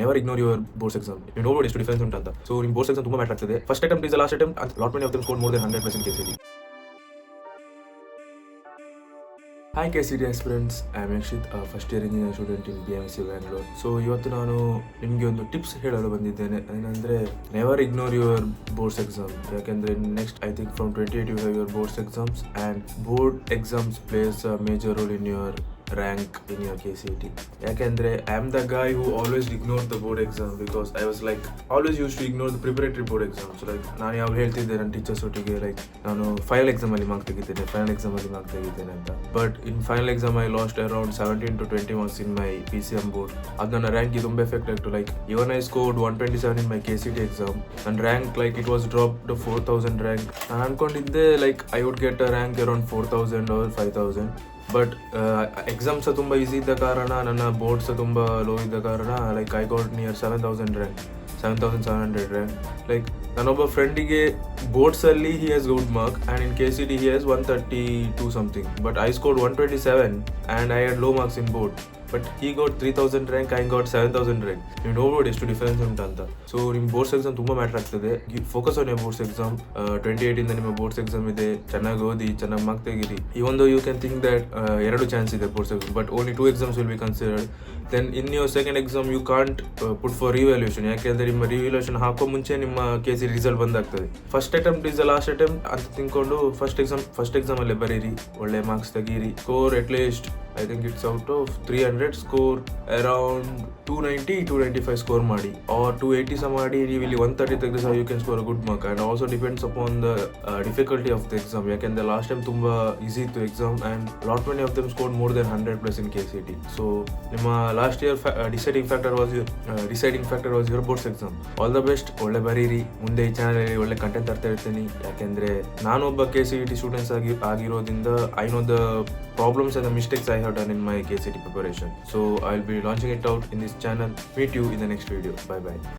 Never ignore your boards exam. ನೀವು ನೋಡ್ಬೋದು ಎಷ್ಟು ಡಿಫರೆನ್ಸ್ ಉಂಟು ಅಂತ. ಸೊ ನಿಮ್ಮ ಬೋರ್ಡ್ಸ್ ಎಕ್ಸಾಮ್ ತುಂಬಾ ಮ್ಯಾಟರ್ ಆಗ್ತದೆ. First attempt is last attempt ಅಂತ lot many of them score more than 100% Kcet. Hi Kcet Aspirants, I am Kcet, a first year engineering student in BMC Bangalore. So ಇವತ್ತು ನಾನು ನಿಮಗೆ ಒಂದು tips ಹೇಳಲು ಬಂದಿದ್ದೇನೆ. ಏನಂದರೆ never ignore your boards exam. ಯಾಕೆಂದರೆ next I think from 28 you have your boards exams and board exams plays a major role in your rank in your Kcet. ಯಾಕೆಂದರೆ I am the guy who always ignored the board exam because I was like always used to ignore the preparatory board exams. So like ನಾನು ಯಾವಾಗ ಹೇಳ್ತಿದ್ದೆ ನನ್ನ teachers ಒಟ್ಟಿಗೆ like ನಾನು final ಎಕ್ಸಾಮಲ್ಲಿ mark ತೆಗಿದ್ದೇನೆ ಅಂತ. But in final exam I lost around 17 to 20 marks in my PCM board. ಅದು ನನ್ನ ರ್ಯಾಂಕ್ಗೆ ತುಂಬ ಎಫೆಕ್ಟ್ ಆಯಿತು. Like even I scored 127 in my Kcet exam. ನನ್ನ rank like it was drop to 4000 rank. ನಾನು ಅನ್ಕೊಂಡಿದ್ದೆ like I would get a rank around 4000 or 5000. But exams ತುಂಬ easy ಇದ್ದ ಕಾರಣ, ನನ್ನ ಬೋರ್ಡ್ಸ್ ತುಂಬ ಲೋ ಇದ್ದ ಕಾರಣ like I got near 7000 rank, 7700 rank. Like ನನ್ನೊಬ್ಬ ಫ್ರೆಂಡಿಗೆ ಬೋರ್ಡ್ಸಲ್ಲಿ he has good mark and in Kcet he has 132 something. But I scored 127 and I had low marks in board. But he got 3000 rank, I got 7000 rank. ನೀವು ನೋಡ್ಬೋದು ಎಷ್ಟು difference ಉಂಟಂತ. So ನಿಮ್ಮ boards exam ತುಂಬ matter ಆಗ್ತದೆ. Focus on your boards exam. 28 ಇಂದ ನಿಮ್ಮ boards exam ಇದೆ. ಚೆನ್ನಾಗಿ ಓದಿ, ಚೆನ್ನಾಗಿ ಮಾರ್ಕ್ ತೆಗೀರಿ. Even though you can think that 2 chance ಇದೆ boards exam, but only 2 exams will be considered. Then in your second exam you can't put for revaluation. ಯಾಕೆಂದರೆ ನಿಮ್ಮ ರಿವ್ಯಾಲ್ಯೂಷನ್ ಹಾಕೋ ಮುಂಚೆ ನಿಮ್ಮ Kcet ರಿಸಲ್ಟ್ ಬಂದಾಗ್ತದೆ. First attempt is the last attempt ಅಂತ ತಿಳ್ಕೊಂಡು first ಎಕ್ಸಾಮಲ್ಲೇ ಬರೀರಿ, ಒಳ್ಳೆ ಮಾರ್ಕ್ಸ್ ತೆಗೀರಿ. Score at least I think it's out of 300 score around 290, 295 score ಮಾಡಿ, or 280 ಸಹ ಮಾಡಿ. ನೀವು ಇಲ್ಲಿ 130 ತೆಗೆದ್ರೆ ಸಹ you can score a good mark. And also depends upon the difficulty of the exam. ಯಾಕೆಂದರೆ ಲಾಸ್ಟ್ ಟೈಮ್ ತುಂಬ ಈಸಿ ಇತ್ತು exam and lot many of them scored more than 100+ in Kcet. So ನಿಮ್ಮ last year deciding factor was your boards exam. All the best. ಒಳ್ಳೆ ಬರೀರಿ. ಮುಂದೆ ಈ ಚಾನಲಲ್ಲಿ ಒಳ್ಳೆ ಕಂಟೆಂಟ್ ತರ್ತಾ ಇರ್ತೀನಿ. ಯಾಕೆಂದರೆ ನಾನೊಬ್ಬ Kcet ಸ್ಟೂಡೆಂಟ್ಸ್ ಆಗಿರೋದ್ರಿಂದ I know the problems and the mistakes I have done in my Kcet preparation. So I'll be launching it out in this channel. Meet you in the next video. Bye bye.